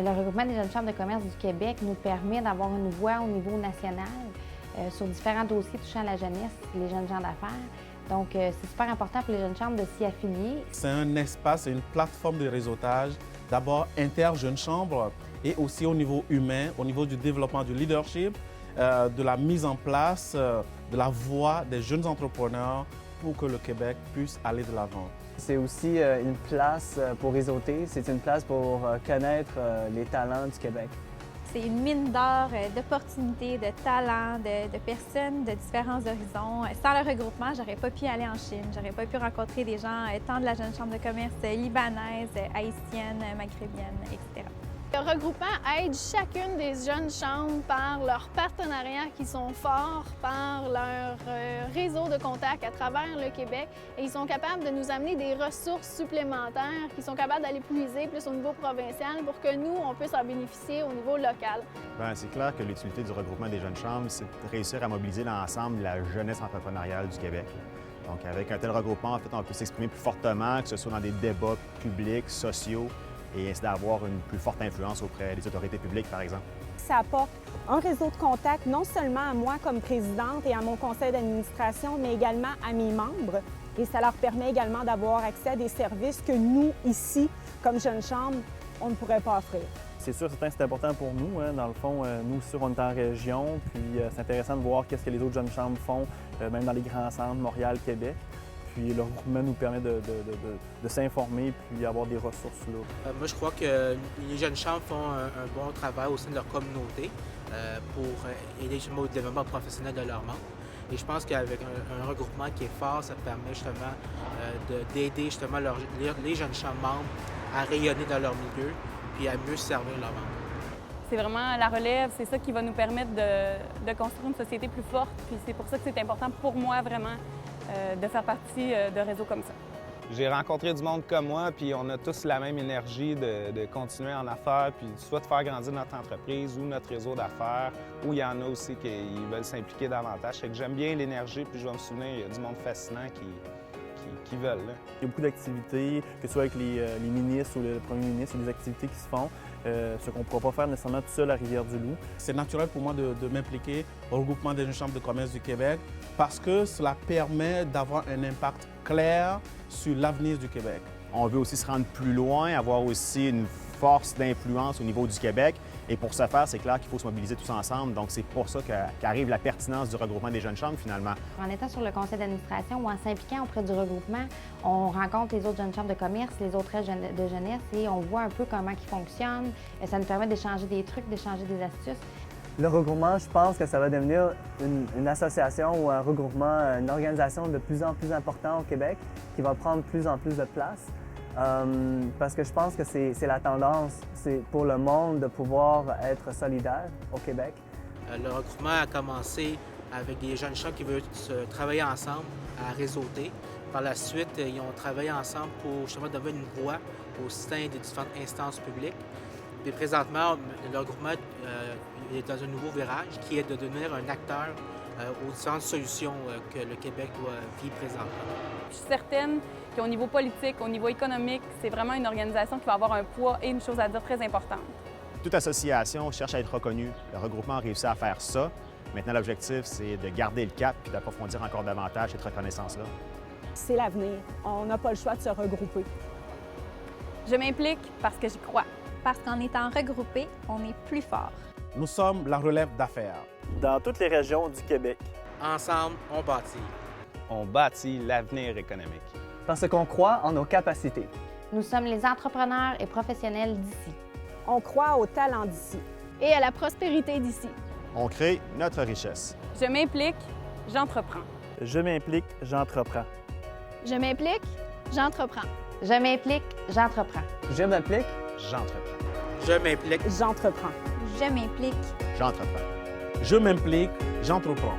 Le regroupement des jeunes chambres de commerce du Québec nous permet d'avoir une voix au niveau national sur différents dossiers touchant la jeunesse, les jeunes gens d'affaires. Donc, c'est super important pour les jeunes chambres de s'y affilier. C'est un espace et une plateforme de réseautage, d'abord inter-jeunes chambres et aussi au niveau humain, au niveau du développement du leadership, de la mise en place de la voix des jeunes entrepreneurs pour que le Québec puisse aller de l'avant. C'est aussi une place pour réseauter, c'est une place pour connaître les talents du Québec. C'est une mine d'or d'opportunités, de talents, de personnes de différents horizons. Sans le regroupement, j'aurais pas pu aller en Chine, j'aurais pas pu rencontrer des gens tant de la jeune chambre de commerce libanaise, haïtienne, maghrébine, etc. Le regroupement aide chacune des jeunes chambres par leurs partenariats qui sont forts, par leur réseau de contacts à travers le Québec. Et ils sont capables de nous amener des ressources supplémentaires qui sont capables d'aller puiser plus au niveau provincial pour que nous, on puisse en bénéficier au niveau local. C'est clair que l'utilité du regroupement des jeunes chambres, c'est de réussir à mobiliser l'ensemble de la jeunesse entrepreneuriale du Québec. Donc, avec un tel regroupement, en fait, on peut s'exprimer plus fortement, que ce soit dans des débats publics, sociaux, et ainsi d'avoir une plus forte influence auprès des autorités publiques, par exemple. Ça apporte un réseau de contacts, non seulement à moi comme présidente et à mon conseil d'administration, mais également à mes membres. Et ça leur permet également d'avoir accès à des services que nous, ici, comme Jeunes Chambres, on ne pourrait pas offrir. C'est sûr, c'est important pour nous. Dans le fond, nous, sûr, on est en région, puis c'est intéressant de voir qu'est-ce que les autres jeunes chambres font, même dans les grands centres, Montréal, Québec. Puis le regroupement nous permet de s'informer puis avoir des ressources là. Moi, je crois que les jeunes chambres font un bon travail au sein de leur communauté pour aider justement au développement professionnel de leurs membres. Et je pense qu'avec un regroupement qui est fort, ça permet justement d'aider justement les jeunes chambres membres à rayonner dans leur milieu puis à mieux servir leurs membres. C'est vraiment la relève, c'est ça qui va nous permettre de construire une société plus forte. Puis c'est pour ça que c'est important pour moi vraiment de faire partie de réseaux comme ça. J'ai rencontré du monde comme moi, puis on a tous la même énergie de continuer en affaires, puis soit de faire grandir notre entreprise ou notre réseau d'affaires, ou il y en a aussi qui veulent s'impliquer davantage. C'est que j'aime bien l'énergie, puis je vais me souvenir, il y a du monde fascinant qui veulent. Là. Il y a beaucoup d'activités, que ce soit avec les ministres ou le premier ministre, il y a des activités qui se font, ce qu'on ne pourra pas faire nécessairement tout seul à Rivière-du-Loup. C'est naturel pour moi de m'impliquer au regroupement des jeunes chambres de commerce du Québec parce que cela permet d'avoir un impact clair sur l'avenir du Québec. On veut aussi se rendre plus loin, avoir aussi une force d'influence au niveau du Québec. Et pour ce faire, c'est clair qu'il faut se mobiliser tous ensemble. Donc, c'est pour ça qu'arrive la pertinence du regroupement des jeunes chambres, finalement. En étant sur le conseil d'administration ou en s'impliquant auprès du regroupement, on rencontre les autres jeunes chambres de commerce, les autres aides de jeunesse et on voit un peu comment ils fonctionnent. Ça nous permet d'échanger des trucs, d'échanger des astuces. Le regroupement, je pense que ça va devenir une association ou un regroupement, une organisation de plus en plus important au Québec qui va prendre plus en plus de place. Parce que je pense que c'est la tendance, c'est pour le monde de pouvoir être solidaire au Québec. Le regroupement a commencé avec des jeunes chambres qui veulent travailler ensemble à réseauter. Par la suite, ils ont travaillé ensemble pour justement devenir une voix au sein des différentes instances publiques. Et présentement, le regroupement est dans un nouveau virage qui est de devenir un acteur aux différentes solutions que le Québec doit vivre présentement. Je suis certaine qu'au niveau politique, au niveau économique, c'est vraiment une organisation qui va avoir un poids et une chose à dire très importante. Toute association cherche à être reconnue. Le regroupement a réussi à faire ça. Maintenant, l'objectif, c'est de garder le cap et d'approfondir encore davantage cette reconnaissance-là. C'est l'avenir. On n'a pas le choix de se regrouper. Je m'implique parce que j'y crois. Parce qu'en étant regroupés, on est plus fort. Nous sommes la relève d'affaires. Dans toutes les régions du Québec. Ensemble, on bâtit. On bâtit l'avenir économique. Parce qu'on croit en nos capacités. Nous sommes les entrepreneurs et professionnels d'ici. On croit au talent d'ici. Et à la prospérité d'ici. On crée notre richesse. Je m'implique, j'entreprends. Je m'implique, j'entreprends. Je m'implique, j'entreprends. Je m'implique, j'entreprends. Je m'implique, J'entreprends. Je m'implique. J'entreprends. Je m'implique. J'entreprends. Je m'implique, j'entreprends.